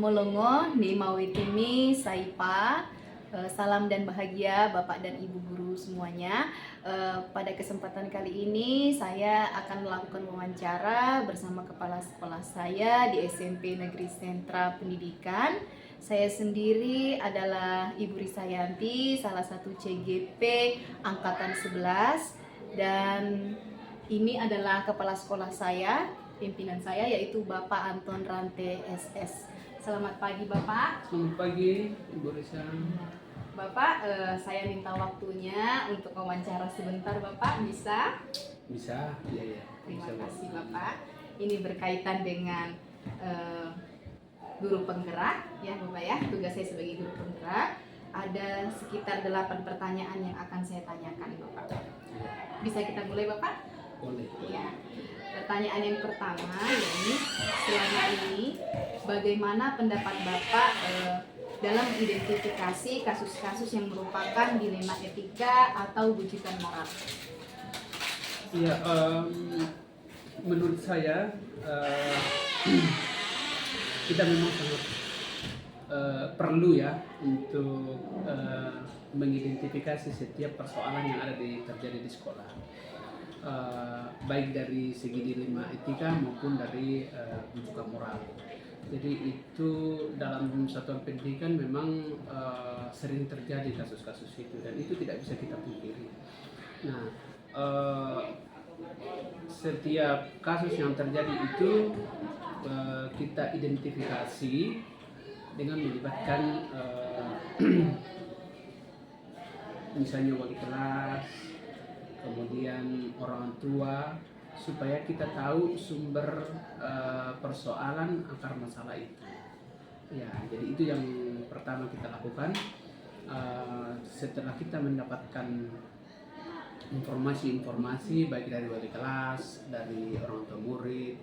Molongo, ni mawitimi saipa. Salam dan bahagia Bapak dan Ibu guru semuanya. Pada kesempatan kali ini saya akan melakukan wawancara bersama kepala sekolah saya di SMP Negeri Sentra Pendidikan. Saya sendiri adalah Ibu Risayanti, salah satu CGP Angkatan 11, dan ini adalah kepala sekolah saya, pimpinan saya, yaitu Bapak Anton Rante SS. Selamat pagi Bapak. Selamat pagi Ibu Risa. Bapak, saya minta waktunya untuk wawancara sebentar Bapak, bisa? Bisa? Iya. Terima Bisa, kasih Bapak. Ini berkaitan dengan guru penggerak ya Bapak ya, tugas saya sebagai guru penggerak. Ada sekitar 8 pertanyaan yang akan saya tanyakan Bapak. Bisa kita mulai Bapak? Boleh. Ya. Pertanyaan yang pertama, yakni selama ini bagaimana pendapat Bapak dalam identifikasi kasus-kasus yang merupakan dilema etika atau bujukan moral? Iya, menurut saya kita memang sangat perlu ya untuk mengidentifikasi setiap persoalan yang terjadi di sekolah. Baik dari segi dilema etika maupun dari bujukan moral. Jadi itu dalam satuan pendidikan memang sering terjadi kasus-kasus itu, dan itu tidak bisa kita pungkiri. Nah, setiap kasus yang terjadi itu kita identifikasi dengan melibatkan misalnya wali kelas, kemudian orang tua, supaya kita tahu sumber persoalan akar masalah itu. Ya, jadi itu yang pertama kita lakukan. Setelah kita mendapatkan informasi-informasi baik dari wali kelas, dari orang tua murid,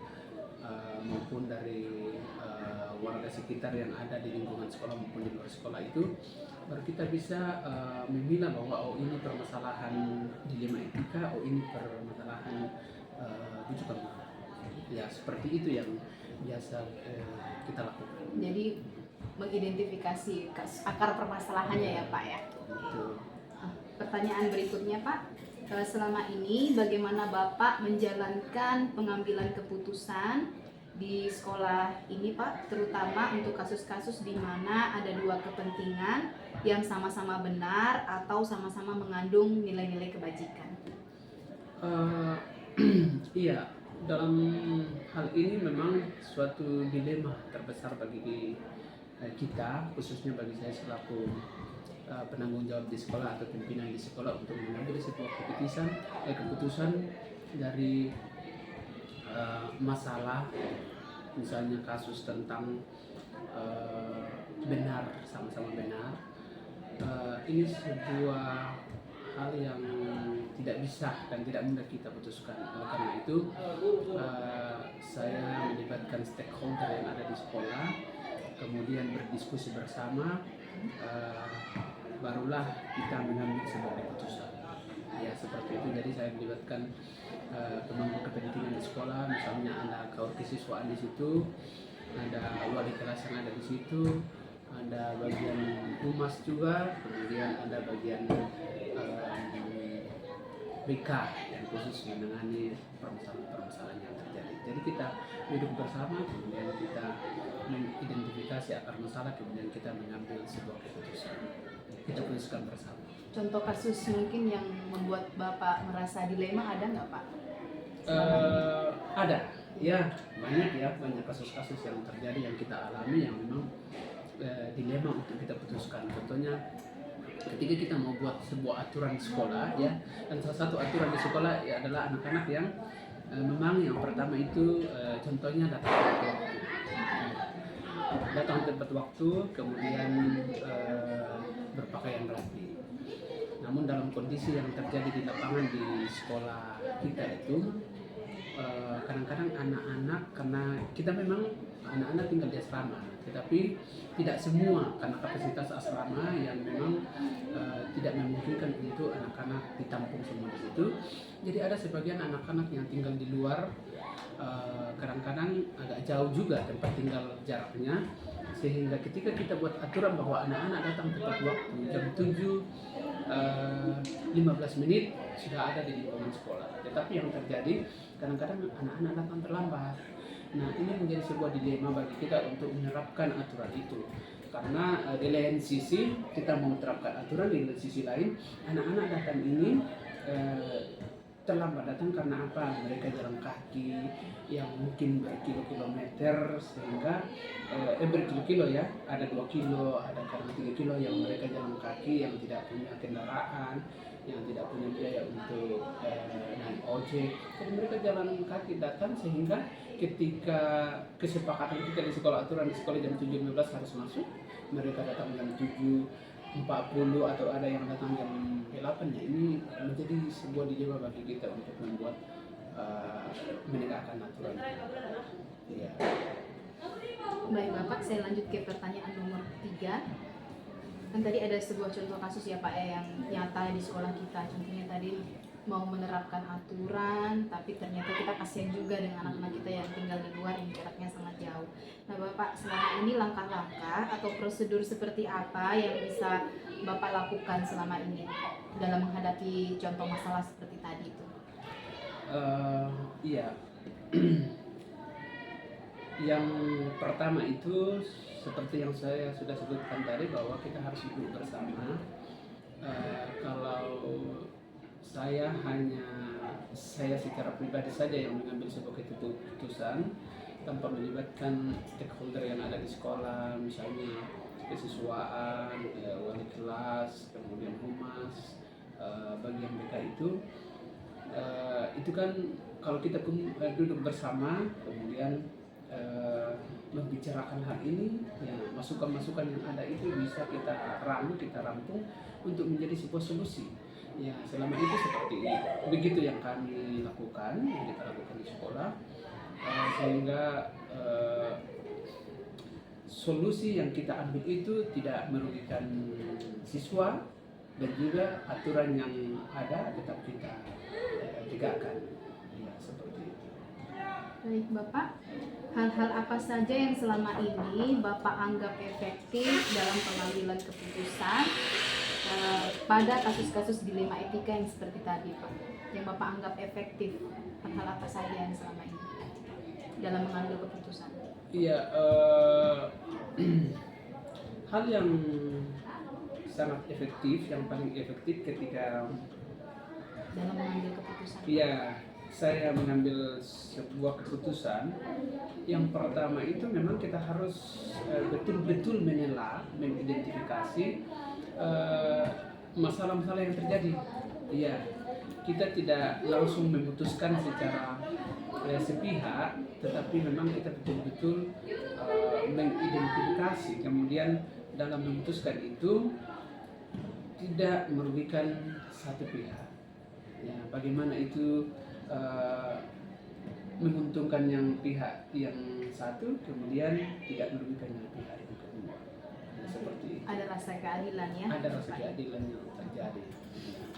maupun dari warga sekitar yang ada di lingkungan sekolah maupun di luar sekolah itu, baru kita bisa memilah bahwa ini permasalahan dilema etika, ini permasalahan bujukan moral. Ya, seperti itu yang biasa kita lakukan. Jadi mengidentifikasi akar permasalahannya ya Pak ya. Betul. Pertanyaan berikutnya Pak, selama ini bagaimana Bapak menjalankan pengambilan keputusan di sekolah ini Pak, terutama untuk kasus-kasus di mana ada dua kepentingan yang sama-sama benar atau sama-sama mengandung nilai-nilai kebajikan? Iya, dalam hal ini memang suatu dilema terbesar bagi kita, khususnya bagi saya selaku penanggung jawab di sekolah atau pimpinan di sekolah, untuk mengambil sebuah keputusan dari masalah, misalnya kasus tentang benar, sama-sama benar. Ini sebuah hal yang tidak bisa dan tidak mudah kita putuskan. Oleh karena itu, saya melibatkan stakeholder yang ada di sekolah, kemudian berdiskusi bersama, barulah kita mengambil sebuah keputusan. Ya, seperti itu. Jadi saya melibatkan pemangku kepentingan di sekolah, misalnya ada kaur kesiswaan di situ, ada wali kelas yang ada di situ, ada bagian humas juga, kemudian ada bagian BK yang khusus menangani permasalahan-permasalahan yang terjadi. Jadi kita duduk bersama, kemudian kita mengidentifikasi akar masalah, kemudian kita mengambil sebuah keputusan. Kita putuskan bersama. Contoh kasus mungkin yang membuat Bapak merasa dilema ada nggak Pak? Ada, ya, banyak kasus-kasus yang terjadi yang kita alami yang memang dilema untuk kita putuskan. Contohnya ketika kita mau buat sebuah aturan di sekolah, ya, dan salah satu aturan di sekolah ya adalah anak-anak yang memang yang pertama itu contohnya datang tepat waktu, kemudian berpakaian rapi. Namun dalam kondisi yang terjadi di lapangan di sekolah kita itu, kadang-kadang anak-anak, karena kita memang anak-anak tinggal di asrama, tetapi tidak semua karena kapasitas asrama yang memang tidak memungkinkan untuk anak-anak ditampung semua di situ. Jadi ada sebagian anak-anak yang tinggal di luar kadang-kadang agak jauh juga tempat tinggal jaraknya, sehingga ketika kita buat aturan bahwa anak-anak datang tepat waktu jam 7 15 menit sudah ada di lingkungan sekolah. Tetapi yang terjadi kadang-kadang anak-anak datang terlambat. Nah, ini menjadi sebuah dilema bagi kita untuk menerapkan aturan itu. Karena di lain sisi kita mau menerapkan aturan, di lain sisi lain anak-anak datang ini terlambat datang karena apa? Mereka jalan kaki yang mungkin berkilo-kilometer, sehingga berkilo-kilo ya, ada 2 kilo, ada karena 3 kilo yang mereka jalan kaki, yang tidak punya kendaraan, yang tidak punya biaya untuk naik ojek. Jadi mereka jalan kaki datang, sehingga ketika kesepakatan kita di sekolah, aturan di sekolah jam 7.15 harus masuk, mereka datang jam 7.40 atau ada yang datang jam 8, ya ini menjadi sebuah dilema bagi kita untuk membuat menegakkan aturan. Ya. Baik Bapak, saya lanjut ke pertanyaan nomor 3. Kan tadi ada sebuah contoh kasus ya Pak yang nyata di sekolah kita. Contohnya tadi mau menerapkan aturan, tapi ternyata kita kasihan juga dengan anak-anak kita yang tinggal di luar yang jaraknya sangat jauh. Nah Bapak, selama ini langkah-langkah atau prosedur seperti apa yang bisa Bapak lakukan selama ini dalam menghadapi contoh masalah seperti tadi itu? Iya. Yang pertama itu seperti yang saya sudah sebutkan tadi, bahwa kita harus duduk bersama. Kalau saya secara pribadi saja yang mengambil sebuah keputusan tanpa melibatkan stakeholder yang ada di sekolah, misalnya kesiswaan, wali kelas, kemudian humas, bagian BK itu kan kalau kita duduk bersama kemudian membicarakan hal ini, ya, masukan-masukan yang ada itu bisa kita rampung untuk menjadi sebuah solusi. Ya, selama itu seperti ini. Begitu yang kami lakukan, yang kita lakukan di sekolah, sehingga solusi yang kita ambil itu tidak merugikan siswa, dan juga aturan yang ada tetap kita tegakkan. Ya, seperti itu. Baik Bapak, hal-hal apa saja yang selama ini Bapak anggap efektif dalam pengambilan keputusan pada kasus-kasus dilema etika yang seperti tadi Pak? Yang Bapak anggap efektif, hal-hal apa saja yang selama ini dalam mengambil keputusan? Iya, hal yang sangat efektif, yang paling efektif ketika dalam mengambil keputusan. Iya, saya mengambil sebuah keputusan. Yang pertama itu memang kita harus betul-betul mengidentifikasi masalah-masalah yang terjadi. Iya, kita tidak langsung memutuskan secara sepihak, tetapi memang kita betul-betul mengidentifikasi, kemudian dalam memutuskan itu tidak merugikan satu pihak. Ya, bagaimana itu menguntungkan yang pihak yang satu, kemudian tidak merugikan yang pihak yang kedua. Ya, seperti itu. Ada rasa keadilan ya? Ada rasa keadilan yang terjadi.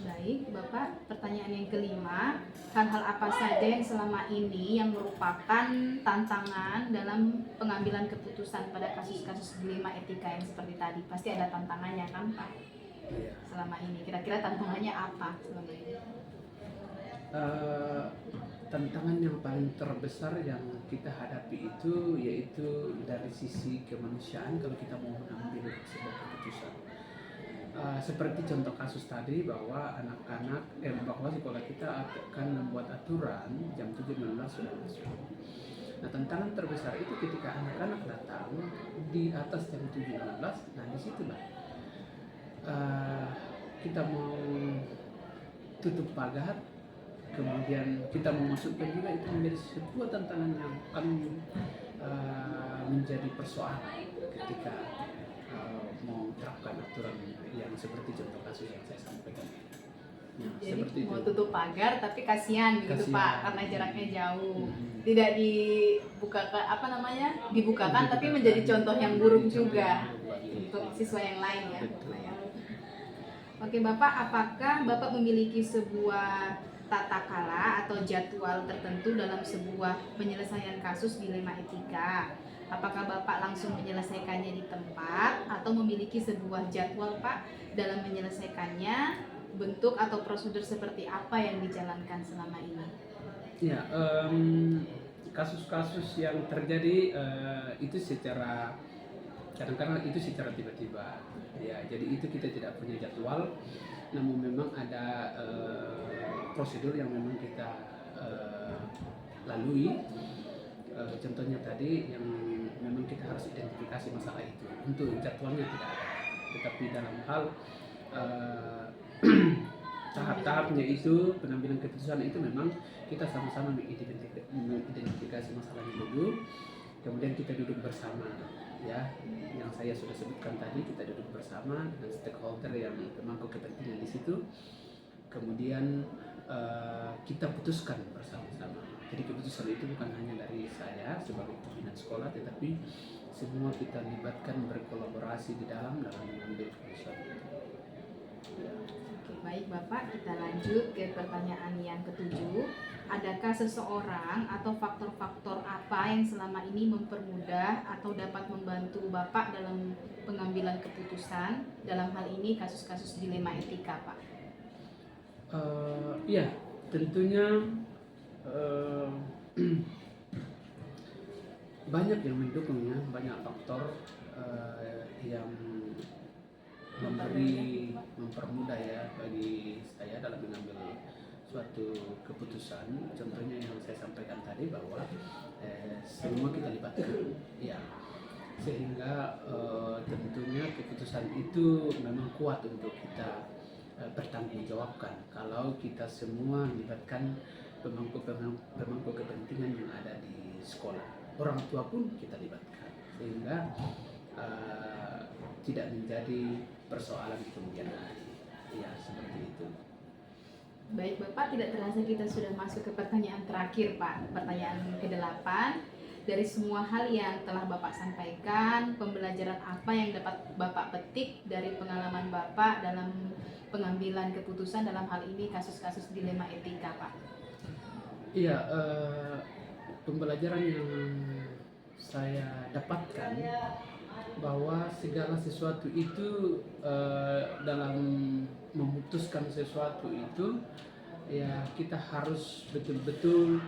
Baik, Bapak, pertanyaan yang kelima, hal-hal apa saja yang selama ini yang merupakan tantangan dalam pengambilan keputusan pada kasus-kasus dilema etika yang seperti tadi? Pasti ada tantangannya kan Pak? Ya. Selama ini, kira-kira tantangannya apa selama ini? Tantangan yang paling terbesar yang kita hadapi itu yaitu dari sisi kemanusiaan kalau kita mau mengambil sebuah keputusan. Seperti contoh kasus tadi bahwa bahwa sekolah kita akan membuat aturan jam 7.15 sudah masuk. Nah, tantangan terbesar itu ketika anak-anak datang di atas jam 7.15, nah disitulah kita mau tutup pagar, kemudian kita memasukkan juga, itu menjadi sebuah tantangan yang akan menjadi persoalan ketika mau menerapkan aturan yang seperti contoh kasus yang saya sampaikan. Nah, jadi seperti mau itu. tutup pagar tapi kasihan gitu Pak, karena jaraknya jauh. Tidak dibukakan tapi menjadi contoh yang buruk juga untuk siswa yang lain ya. Betul. Oke Bapak, apakah Bapak memiliki sebuah tata kala atau jadwal tertentu dalam sebuah penyelesaian kasus dilema etika? Apakah Bapak langsung menyelesaikannya di tempat atau memiliki sebuah jadwal Pak dalam menyelesaikannya? Bentuk atau prosedur seperti apa yang dijalankan selama ini? Ya, kasus-kasus yang terjadi itu secara kadang-kadang itu secara tiba-tiba. Ya, jadi itu kita tidak punya jadwal, namun memang ada prosedur yang memang kita lalui. Contohnya tadi yang memang kita harus identifikasi masalah itu. Untuk jadwalnya tidak ada, tetapi dalam hal tahap-tahapnya itu pengambilan keputusan itu memang kita sama-sama mengidentifikasi masalahnya dulu, kemudian kita duduk bersama, ya, yang saya sudah sebutkan tadi, kita duduk bersama dengan stakeholder yang pemangku kepentingan di situ, kemudian kita putuskan bersama-sama. Jadi keputusan itu bukan hanya dari saya sebagai pimpinan sekolah, tetapi semua kita libatkan berkolaborasi di dalam mengambil keputusan itu. Oke, baik Bapak, kita lanjut ke pertanyaan yang ketujuh. Adakah seseorang atau faktor-faktor apa yang selama ini mempermudah atau dapat membantu Bapak dalam pengambilan keputusan dalam hal ini kasus-kasus dilema etika, Pak? Iya, tentunya banyak yang mendukungnya, banyak faktor yang mempermudah ya bagi saya dalam mengambil suatu keputusan. Contohnya yang saya sampaikan tadi bahwa semua kita libatkan, ya, sehingga tentunya keputusan itu memang kuat untuk kita bertanggungjawabkan kalau kita semua melibatkan pemangku kepentingan yang ada di sekolah. Orang tua pun kita libatkan, sehingga tidak menjadi persoalan di kemudian hari. Ya, seperti itu. Baik Bapak, tidak terasa kita sudah masuk ke pertanyaan terakhir Pak. Pertanyaan ke-8. Dari semua hal yang telah Bapak sampaikan, pembelajaran apa yang dapat Bapak petik dari pengalaman Bapak dalam pengambilan keputusan dalam hal ini kasus-kasus dilema etika, Pak? Iya, pembelajaran yang saya dapatkan bahwa segala sesuatu itu dalam memutuskan sesuatu itu, ya, kita harus betul-betul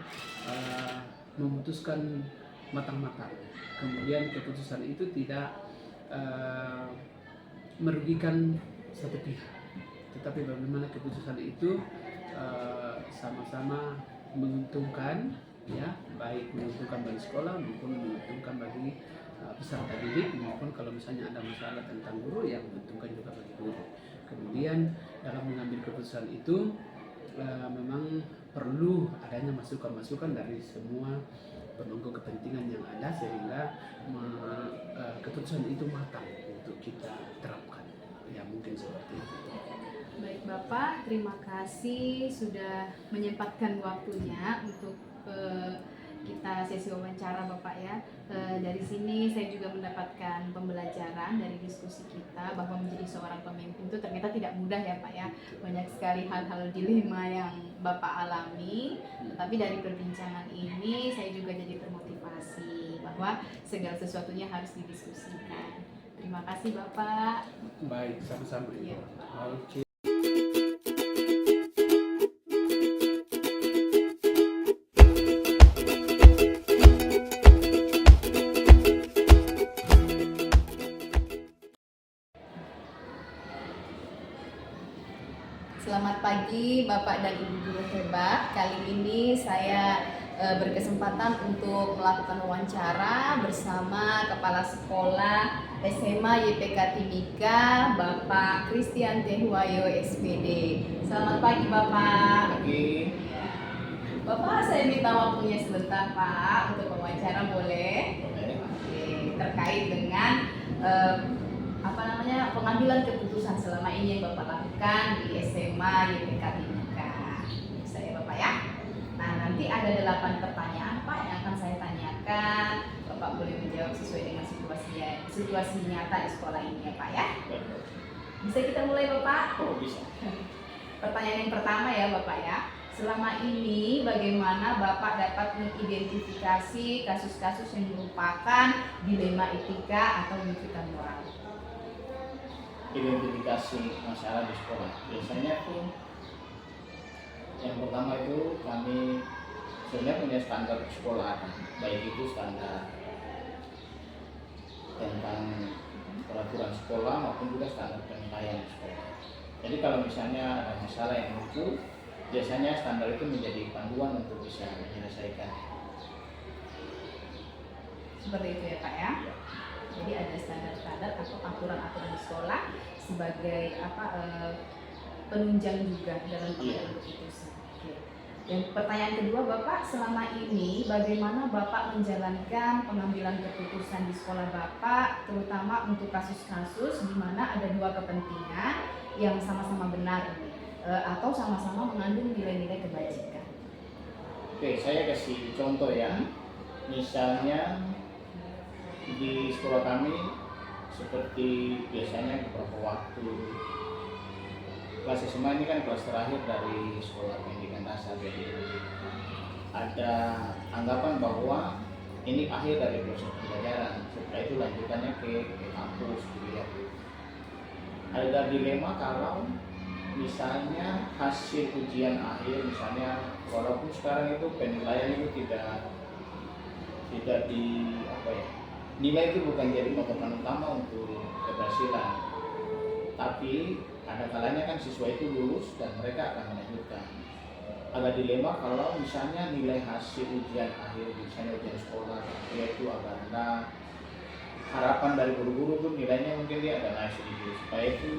memutuskan matang-matang. Kemudian keputusan itu tidak merugikan satu pihak, tetapi bagaimana keputusan itu sama-sama menguntungkan, ya, baik menguntungkan bagi sekolah maupun menguntungkan bagi peserta didik, maupun kalau misalnya ada masalah tentang guru yang menguntungkan juga bagi guru. Kemudian dalam mengambil keputusan itu memang perlu adanya masukan-masukan dari semua pemangku kepentingan yang ada, sehingga keputusan itu matang untuk kita terapkan. Ya, mungkin seperti itu. Baik Bapak, terima kasih sudah menyempatkan waktunya untuk kita sesi wawancara Bapak ya. Dari sini saya juga mendapatkan pembelajaran dari diskusi kita bahwa menjadi seorang pemimpin itu ternyata tidak mudah ya Pak ya. Banyak sekali hal-hal dilema yang Bapak alami. Tapi dari perbincangan ini saya juga jadi termotivasi bahwa segala sesuatunya harus didiskusikan. Terima kasih Bapak. Baik, sama-sama. Ya. Oke. Selamat pagi Bapak dan Ibu guru hebat. Kali ini saya berkesempatan untuk melakukan wawancara bersama Kepala Sekolah SMA YPK Timika, Bapak Christian Tehwayo SPD. Selamat pagi Bapak. Pagi. Bapak, saya minta waktunya sebentar Pak untuk wawancara, boleh? Oke, terkait dengan pengambilan keputusan selama ini yang Bapak lakukan di SMA YPK Timika. Bisa ya Bapak ya? Nah, nanti ada 8 pertanyaan Pak yang akan saya tanyakan. Bapak boleh menjawab sesuai dengan situasi nyata di sekolah ini ya Pak ya? Bisa kita mulai Bapak? Oh, bisa. Pertanyaan yang pertama ya Bapak ya. selama ini bagaimana Bapak dapat mengidentifikasi kasus-kasus yang merupakan dilema etika atau konflik moral? Identifikasi masalah di sekolah biasanya tuh yang pertama itu kami sebenarnya punya standar sekolah, baik itu standar tentang peraturan sekolah maupun juga standar penilaian sekolah. Jadi kalau misalnya ada masalah yang muncul, biasanya standar itu menjadi panduan untuk bisa menyelesaikan. Seperti itu ya Pak ya. Jadi ada standar-standar atau aturan-aturan di sekolah sebagai penunjang juga dalam pengambilan keputusan. Oke. Dan pertanyaan kedua Bapak, selama ini bagaimana Bapak menjalankan pengambilan keputusan di sekolah Bapak, terutama untuk kasus-kasus di mana ada dua kepentingan yang sama-sama benar atau sama-sama mengandung nilai-nilai kebajikan? Oke, saya kasih contoh ya. Misalnya di sekolah kami seperti biasanya beberapa waktu kelas SMA ini kan kelas terakhir dari sekolah pendidikan dasar, jadi ada anggapan bahwa ini akhir dari proses pembelajaran, setelah itu lanjutannya ke kampus gitu ya. Ada dilema kalau misalnya hasil ujian akhir, misalnya walaupun sekarang itu penilaian itu tidak di nilai itu bukan jadi patokan utama untuk keberhasilan, tapi ada kalanya kan siswa itu lulus dan mereka akan melanjutkan. Agak dilema kalau misalnya nilai hasil ujian akhir, misalnya ujian sekolah yaitu agak rendah, harapan dari guru-guru tuh nilainya mungkin dia agak naik sedikit supaya itu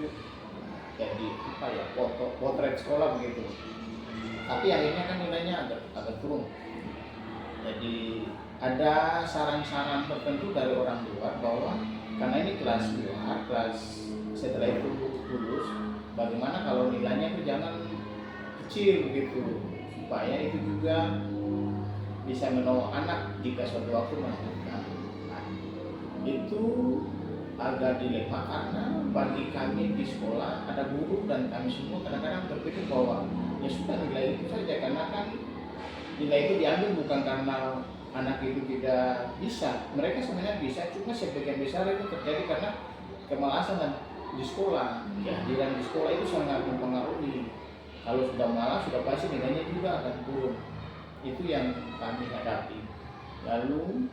jadi potret sekolah begitu, tapi akhirnya kan nilainya agak turun. Jadi ada saran-saran tertentu dari orang tua bahwa karena ini kelas 2, kelas setelah itu lulus, bagaimana kalau nilainya itu jangan kecil begitu, supaya itu juga bisa menolong anak jika suatu waktu melanjutkan. Nah, itu agak dilema karena bagi kami di sekolah ada guru dan kami semua kadang-kadang berpikir bahwa ya sudah nilai itu saja, karena kan nilai itu diambil bukan karena anak itu tidak bisa, mereka sebenarnya bisa, cuma sebagian besar itu terjadi karena kemalasan di sekolah. Kehadiran di sekolah itu sangat mempengaruhi. Kalau sudah malas, sudah pasti nilainya juga akan turun. Itu yang kami hadapi. Lalu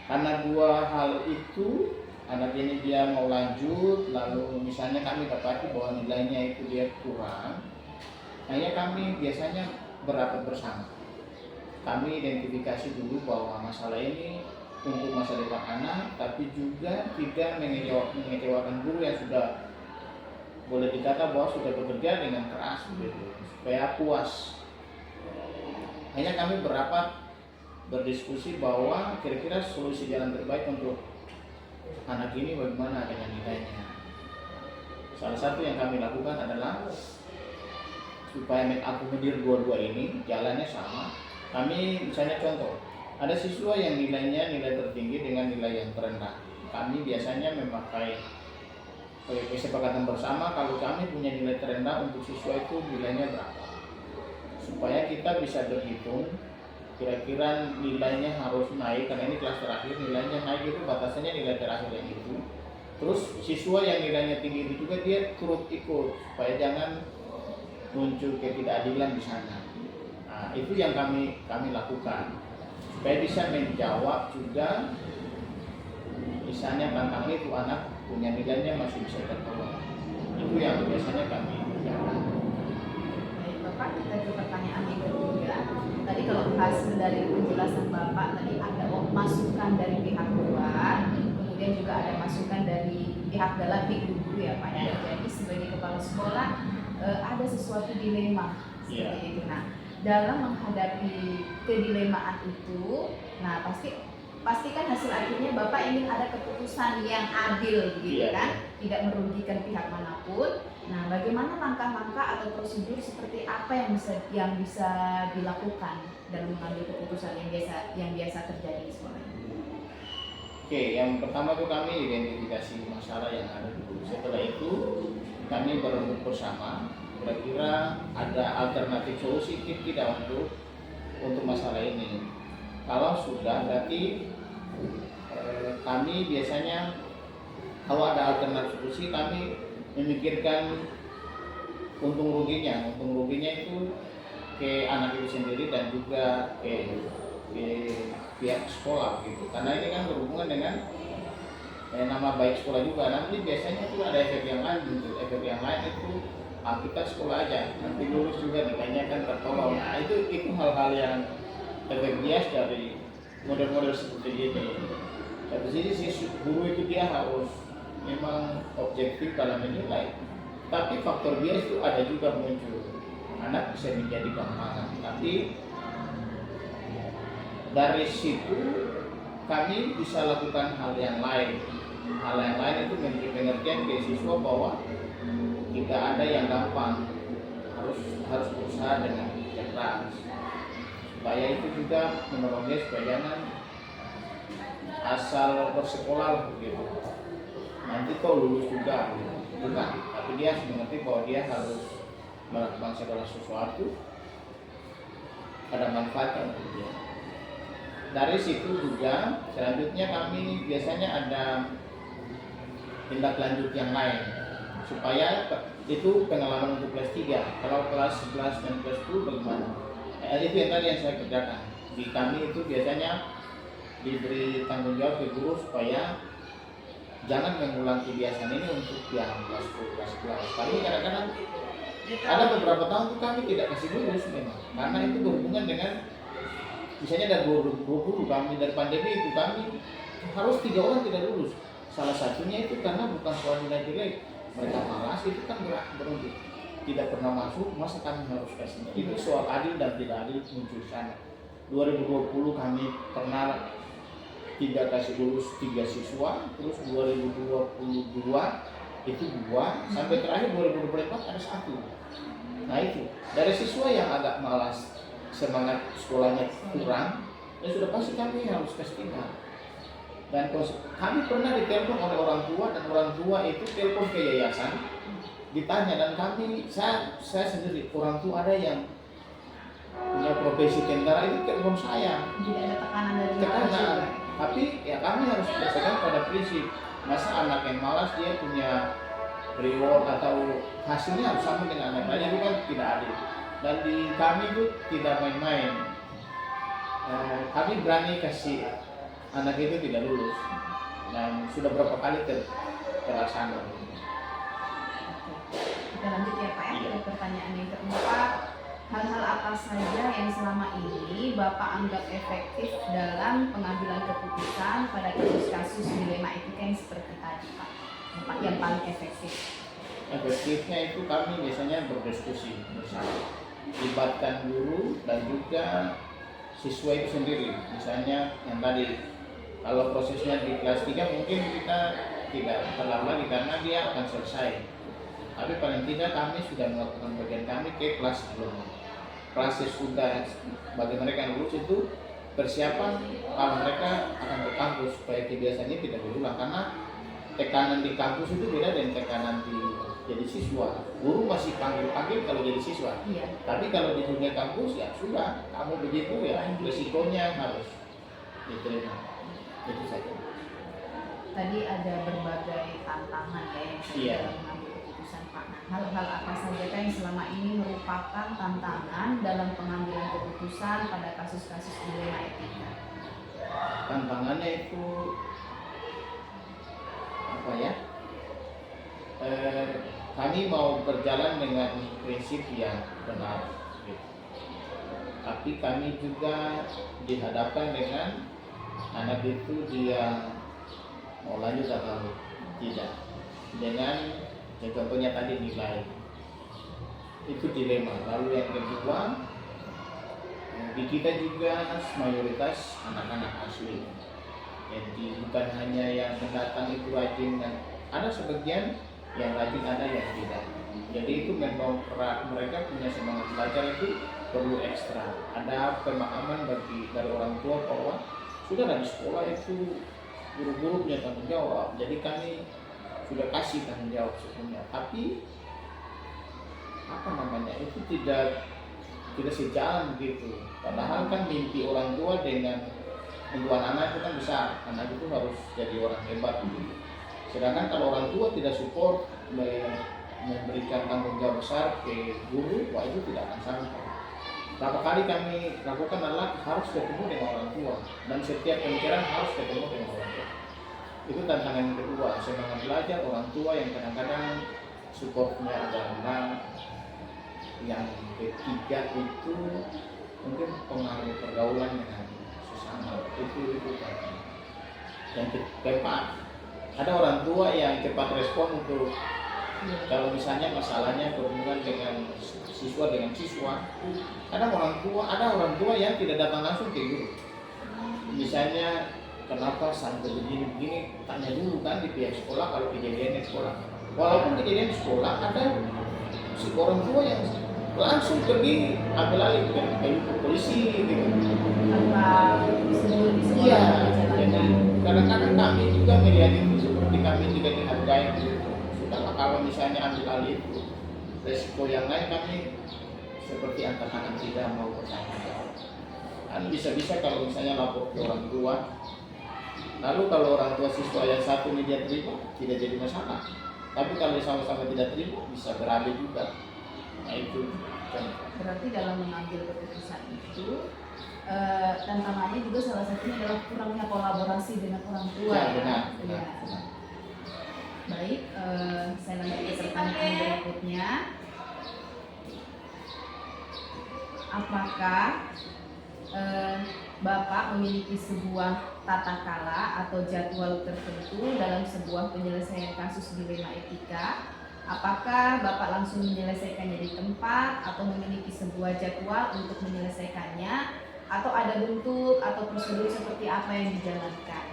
karena dua hal itu, anak ini dia mau lanjut, lalu misalnya kami dapati bahwa nilainya itu dia kurang, hanya kami biasanya berapat bersama. Kami identifikasi dulu bahwa masalah ini untuk masa depan anak, tapi juga tidak mengecewakan guru yang sudah boleh dikata bahwa sudah bekerja dengan keras gitu, supaya puas. Hanya kami berapat berdiskusi bahwa kira-kira solusi jalan terbaik untuk anak ini bagaimana dengan nilainya. Salah satu yang kami lakukan adalah supaya mengakomodir dua-dua ini jalannya sama. Kami misalnya contoh, ada siswa yang nilainya nilai tertinggi dengan nilai yang terendah. Kami biasanya memakai kesepakatan bersama kalau kami punya nilai terendah untuk siswa itu nilainya berapa, supaya kita bisa berhitung kira-kira nilainya harus naik, karena ini kelas terakhir nilainya naik itu batasannya nilai terakhir yang itu. Terus siswa yang nilainya tinggi itu juga dia turut ikut supaya jangan muncul ketidakadilan di sana. Nah, itu yang kami lakukan supaya bisa menjawab juga misalnya tantangan itu anak punya nilainya masih bisa tertolong. Itu yang biasanya kami kerjakan. Baik Bapak, kita ke pertanyaan yang ketiga. Tadi kalau hasil dari penjelasan Bapak tadi ada masukan dari pihak luar, kemudian juga ada masukan dari pihak dalam guru ya Pak ya. Jadi sebagai kepala sekolah ada sesuatu dilema seperti itu. Nah, dalam menghadapi kedilemaan itu, nah pasti kan hasil akhirnya Bapak ingin ada keputusan yang adil gitu kan, tidak merugikan pihak manapun. Nah, bagaimana langkah-langkah atau prosedur seperti apa yang bisa dilakukan dalam mengambil keputusan yang biasa terjadi di sekolah ini? Oke, yang pertama itu kami identifikasi masalah yang ada dulu. Setelah itu kami berembuk bersama kira-kira ada alternatif solusi tidak untuk masalah ini. Kalau sudah berarti kami biasanya kalau ada alternatif solusi kami memikirkan untung ruginya itu ke anak itu sendiri dan juga ke pihak sekolah gitu, karena ini kan berhubungan dengan nama baik sekolah juga. Nanti biasanya itu ada efek yang lain gitu. Efek yang lain itu kita sekolah aja nanti lulus juga nilainya kan tertolong. Nah itu hal-hal yang efek bias dari model-model seperti ini. Satu sisi si guru itu dia harus memang objektif dalam menilai, tapi faktor bias itu ada juga muncul. Anak bisa menjadi gampangan, tapi dari situ kami bisa lakukan hal yang lain. Hal yang lain itu memberi pengertian ke siswa bahwa tidak ada yang gampang, harus berusaha dengan keras, supaya itu juga menolong dia supaya jangan asal bersekolah begitu. Nanti kau lulus juga, gitu. Bukan, tapi dia harus mengerti bahwa dia harus melakukan segala sesuatu ada manfaatnya untuk dia. Dari situ juga selanjutnya kami biasanya ada tindak lanjut yang lain supaya itu pengalaman untuk kelas 3. Kalau kelas 11 dan kelas 10 bagaimana? Itu yang tadi yang saya kerjakan. Di kami itu biasanya diberi tanggung jawab ke guru supaya jangan mengulang kebiasaan ini untuk yang kelas 10, kelas 11. Kami kadang-kadang ada beberapa tahun itu kami tidak kasih lulus memang, karena itu berhubungan dengan misalnya dari 2020 kami dari pandemi itu kami harus 3 orang tidak lulus. Salah satunya itu karena bukan soal nilai jelek, mereka malas itu kan berhenti tidak pernah masuk, masa kami harus kasih. Itu soal adil dan tidak adil muncul sana. 2020 kami pernah tidak kasih lulus 3 siswa, terus 2022 itu 2, sampai terakhir 2024 ada 1. Nah itu dari siswa yang agak malas, semangat sekolahnya kurang, ya sudah pasti kami harus kasih tinggal. Dan kami pernah ditelepon oleh orang tua, dan orang tua itu telepon ke yayasan ditanya, dan saya sendiri orang tua ada yang punya profesi tentara itu telepon saya. Jadi ada tekanan dari tekanan. Tapi ya kami harus berdasarkan pada prinsip. Masa anak yang malas dia punya reward atau hasilnya harus sama dengan anak lain, itu kan tidak adil. Dan di kami itu tidak main-main. Kami berani kasih anak itu tidak lulus, dan sudah berapa kali terlaksana. Kita lanjut ya Pak ya, ke pertanyaan yang keempat. Hal-hal apa saja yang selama ini Bapak anggap efektif dalam pengambilan keputusan pada kasus-kasus dilema etika yang seperti tadi Pak? Yang paling efektif? Efektifnya itu kami biasanya berdiskusi bersama, libatkan guru dan juga siswa itu sendiri. Misalnya yang tadi, kalau prosesnya di kelas 3 mungkin kita tidak terlalu lagi karena dia akan selesai. Tapi paling tidak kami sudah melakukan bagian kami ke kelas sebelumnya. Kelas sudah bagi mereka yang lulus itu persiapan kalau mereka akan ke kampus supaya kebiasaannya tidak berulang, karena tekanan di kampus itu beda dengan tekanan di jadi siswa. Guru masih panggil-panggil kalau jadi siswa. Iya. Tapi kalau di dunia kampus ya sudah, kamu begitu ya resikonya harus diterima. Itu saja. Tadi ada berbagai tantangan ya yang Iya. dalam mengambil keputusan Pak. Nah, hal-hal apa saja yang selama ini merupakan tantangan dalam pengambilan keputusan pada kasus-kasus dilema etika? Tantangannya itu apa ya? Kami mau berjalan dengan prinsip yang benar, gitu. Tapi kami juga dihadapkan dengan anak itu dia mau lanjut atau tidak, dengan yang contohnya tadi nilai itu dilema. Lalu yang kedua, di kita juga mayoritas anak-anak asli, jadi bukan hanya yang mendatang itu rajin, dan ada sebagian yang rajin, ada yang tidak. Jadi itu memang mereka punya semangat belajar itu perlu ekstra. Ada pemahaman dari orang tua bahwa sudah di sekolah itu guru-guru punya tanggung jawab. Jadi kami sudah kasih tanggung jawab sebelumnya. Tapi apa namanya itu tidak sejalan begitu. Padahal kan mimpi orang tua dengan untuk anak itu kan besar, anak itu harus jadi orang hebat begitu. Sedangkan kalau orang tua tidak support memberikan tanggung jawab besar ke guru, wah itu tidak akan sampai. Berapa kali kami lakukan adalah harus ketemu dengan orang tua dan setiap pemikiran harus ketemu dengan orang tua. Itu tantangan yang kedua, semangat belajar orang tua yang kadang-kadang supportnya ada rendah. Yang ketiga itu mungkin pengaruh pergaulan dengan sesama itu kan. Yang keempat, ada orang tua yang cepat respon untuk kalau misalnya masalahnya berhubungan dengan siswa dengan siswa. Ada orang tua yang tidak datang langsung ke guru. Misalnya kenapa sampai begini tanya dulu kan di pihak sekolah kalau kejadian di sekolah. Walaupun kejadian di sekolah ada si orang tua yang langsung pergi ambil alih ke polisi gitu. Iya, jadi kadang-kadang kami juga melihat itu seperti kami tidak dihargai gitu. Sudahlah kalau misalnya ambil alih itu resiko yang lain kami seperti anak-anak tidak mau bertanggung jawab. Kan bisa-bisa kalau misalnya lapor ke orang tua, lalu kalau orang tua siswa yang satu ini dia terima tidak jadi masalah. Tapi kalau sama-sama tidak terima bisa beralih juga. Nah itu Berarti dalam mengambil keputusan itu tantangannya juga salah satunya adalah kurangnya kolaborasi dengan orang tua. ya, benar. Baik, saya lanjut ke pertanyaan berikutnya. Apakah Bapak memiliki sebuah tata kala atau jadwal tertentu dalam sebuah penyelesaian kasus dilema etika? Apakah Bapak langsung menyelesaikannya di tempat atau memiliki sebuah jadwal untuk menyelesaikannya, atau ada bentuk atau prosedur seperti apa yang dijalankan?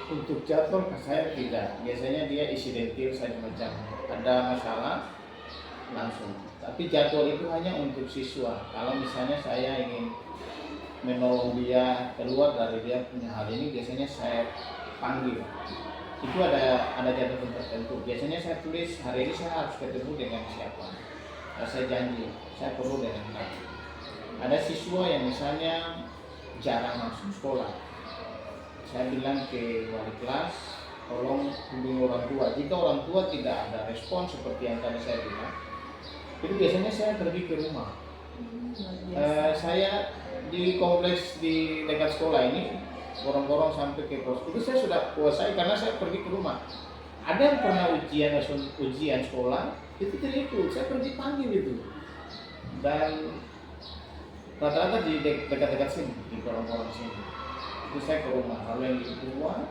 Untuk jadwal saya tidak. Biasanya dia insidentil saja macam ada masalah langsung. Tapi jadwal itu hanya untuk siswa. Kalau misalnya saya ingin menolong dia keluar dari dia punya hal ini, biasanya saya panggil. Itu ada jadwal tertentu. Biasanya saya tulis hari ini saya harus ketemu dengan siapa. Saya janji saya perlu dengan kamu. Ada siswa yang misalnya jarang masuk sekolah. Saya bilang ke wali kelas, tolong hubungi orang tua. Jika orang tua tidak ada respon seperti yang tadi saya bilang, itu biasanya saya pergi ke rumah. Saya di kompleks di dekat sekolah ini gorong-gorong sampai ke pos. Itu saya sudah kuasai karena saya pergi ke rumah. Ada yang pernah ujian sekolah, itu tidak ikut. Saya pergi panggil itu. Dan rata-rata di dekat-dekat sini, di gorong-gorong sini. Itu saya ke rumah. Lalu yang di luar,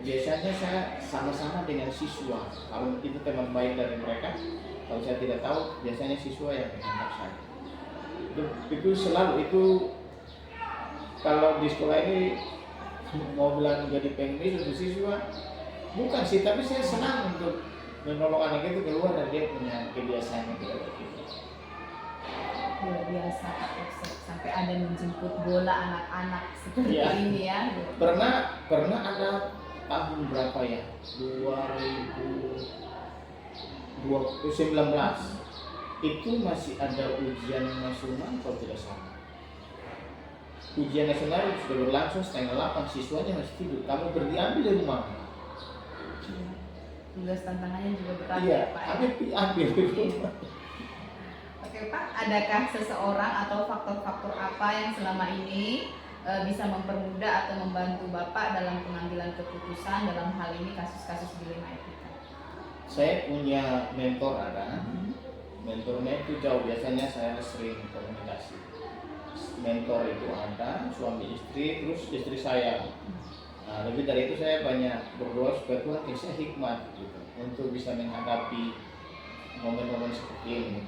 biasanya saya sama-sama dengan siswa. Kalau itu teman baik dari mereka, kalau saya tidak tahu, biasanya siswa yang menganggap saya. Itu selalu itu. Kalau di sekolah ini mau bilang jadi pengemis untuk siswa, bukan sih, tapi saya senang untuk menolong anak itu keluar dari dia punya kebiasaan yang tidak begitu. Luar biasa, sampai ada menjemput bola anak-anak seperti ini ya. Pernah ada tahun berapa ya? 2019 itu masih ada ujian nasional kalau tidak salah. Ujian nasional sudah berlangsung setengah 8, siswanya masih tidur. Kamu ambil di rumah. Tugas tantangannya juga berat Iya, ya Pak. ambil di rumah. Oke Pak, adakah seseorang atau faktor-faktor apa yang selama ini bisa mempermudah atau membantu Bapak dalam pengambilan keputusan dalam hal ini kasus-kasus dilema etika? Saya punya mentor ada. Mentornya itu jauh, biasanya saya sering komunikasi. Mentor itu ada, suami istri, terus istri saya. Nah, lebih dari itu saya banyak berdoa supaya Tuhan kasih hikmat gitu, untuk bisa menghadapi momen-momen seperti ini.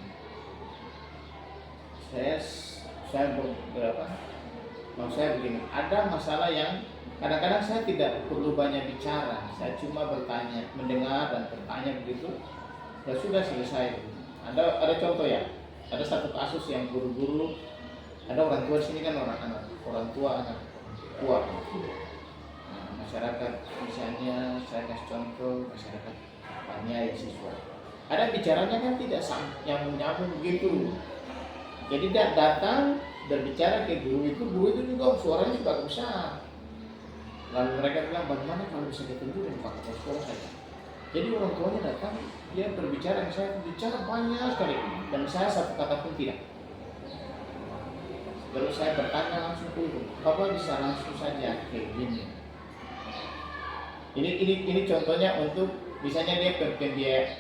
Saya beberapa, maksud saya begini, ada masalah yang kadang-kadang saya tidak perlu banyak bicara, saya cuma bertanya, mendengar dan bertanya begitu, dan sudah selesai. Ada contoh ya, ada satu kasus yang guru-guru. Ada orang tua di sini kan orang tua anak tua. Nah, masyarakat misalnya saya kasih contoh masyarakat Panyai siswa. ada bicaranya kan tidak nyambung begitu. Jadi dia datang berbicara ke guru itu juga suaranya sudah besar. Lalu mereka bilang, bagaimana kalau bisa ketemu dengan Pak Kepala Sekolah saja. Jadi orang tuanya datang, dia berbicara, saya bicara banyak sekali, dan saya satu kata pun tidak. Terus saya bertanya langsung ke ibu, Bapak bisa langsung saja kayak gini. Ini contohnya untuk misalnya dia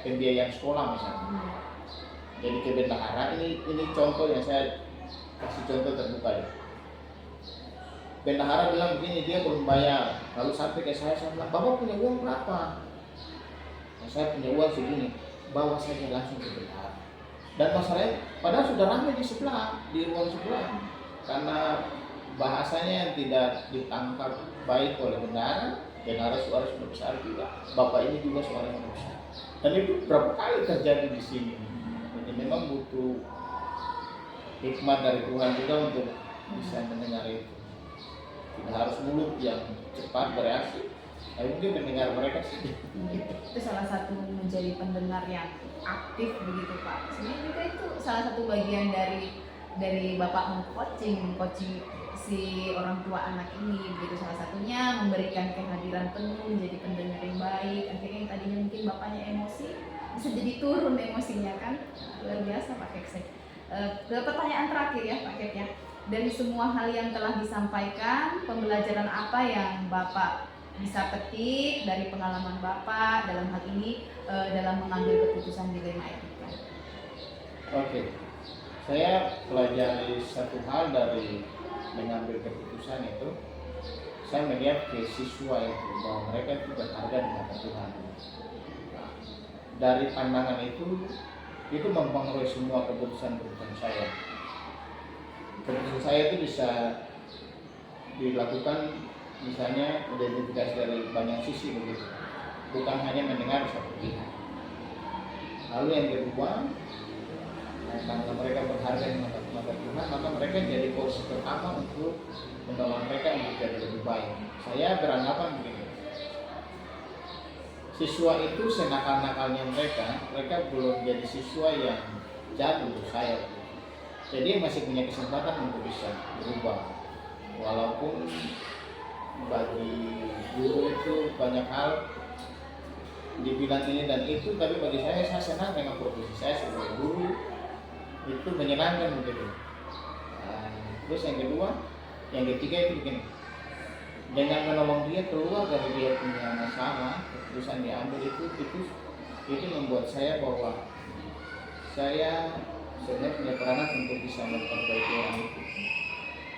pembiayaan sekolah misalnya. Jadi ke bendahara, ini contoh yang saya kasih contoh terbuka ya. Bendahara bilang begini, dia belum bayar, lalu sampai ke saya bilang, Bapak punya uang berapa? Nah, saya punya uang segini, bawa saja langsung ke bendahara. Dan masalahnya, padahal sudah ramai di sebelah, di ruang sebelah, karena bahasanya yang tidak ditangkap baik oleh bendahara suara sudah besar juga, Bapak ini juga suaranya besar. Dan itu berapa kali terjadi di sini. Jadi memang butuh hikmat dari Tuhan juga untuk bisa mendengar itu. Tidak harus mulut yang cepat bereaksi, tapi mungkin mendengar mereka sih. Itu salah satu menjadi pendengar yang aktif begitu Pak. Sebenarnya juga itu salah satu bagian dari Bapak mengcoaching si orang tua anak ini begitu, salah satunya memberikan kehadiran penuh, menjadi pendengar yang baik. Akhirnya yang tadinya mungkin bapaknya emosi bisa jadi turun emosinya kan. Luar biasa Pak Kepsek. Pertanyaan terakhir ya Pak Kep ya. Dari semua hal yang telah disampaikan, pembelajaran apa yang Bapak bisa petik dari pengalaman Bapak dalam hal ini dalam mengambil keputusan dilema etika? Oke, saya pelajari satu hal dari mengambil keputusan itu. Saya melihat ke siswa itu bahwa mereka itu berharga di mata Tuhan. Dari pandangan itu mempengaruhi semua keputusan saya. Keputusan saya itu bisa dilakukan misalnya identifikasi dari banyak sisi begitu, bukan hanya mendengar satu pihak. Lalu yang kedua, karena mereka berharga di mata Tuhan, maka mereka jadi porsi pertama untuk mendorong mereka untuk jadi lebih baik. Saya beranggapan begini, siswa itu senakal-nakalnya mereka belum jadi siswa yang jahat untuk saya. Jadi masih punya kesempatan untuk bisa berubah. Walaupun bagi guru itu banyak hal dibilang ini dan itu, tapi bagi saya senang dengan profesi saya sebagai guru, itu menyenangkan begitu. Terus yang ketiga itu begini, dengan menolong dia keluar dari dia punya masalah, keputusan diambil itu membuat saya bahwa saya sebenarnya punya peranan untuk bisa memperbaiki orang itu,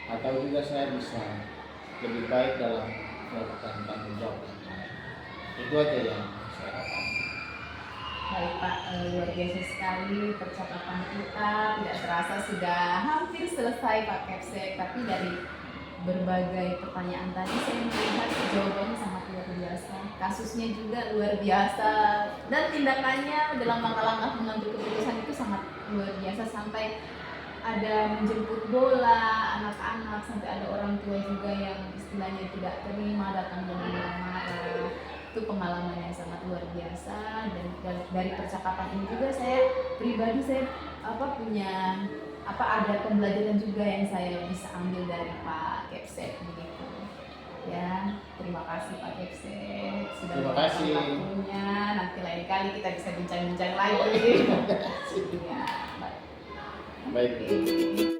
atau juga saya bisa lebih baik dalam melakukan tanggung jawab. Itu aja yang saya harapkan. Baik Pak, luar biasa sekali percakapan kita. Tidak terasa sudah hampir selesai Pak Kepsek, tapi dari berbagai pertanyaan tadi saya melihat jawabannya sangat luar biasa, kasusnya juga luar biasa, dan tindakannya dalam langkah-langkah mengambil keputusan itu sangat luar biasa, sampai ada menjemput bola anak-anak, sampai ada orang tua juga yang istilahnya tidak terima, datang dengan marah-marah. Itu pengalaman yang sangat luar biasa. Dan dari percakapan ini juga saya pribadi punya ada pembelajaran juga yang saya bisa ambil dari Pak Kepsek begitu ya. Terima kasih Pak Kepsek sudah meluangkan waktunya. Nanti lain kali kita bisa bincang-bincang lagi. Ya, baik.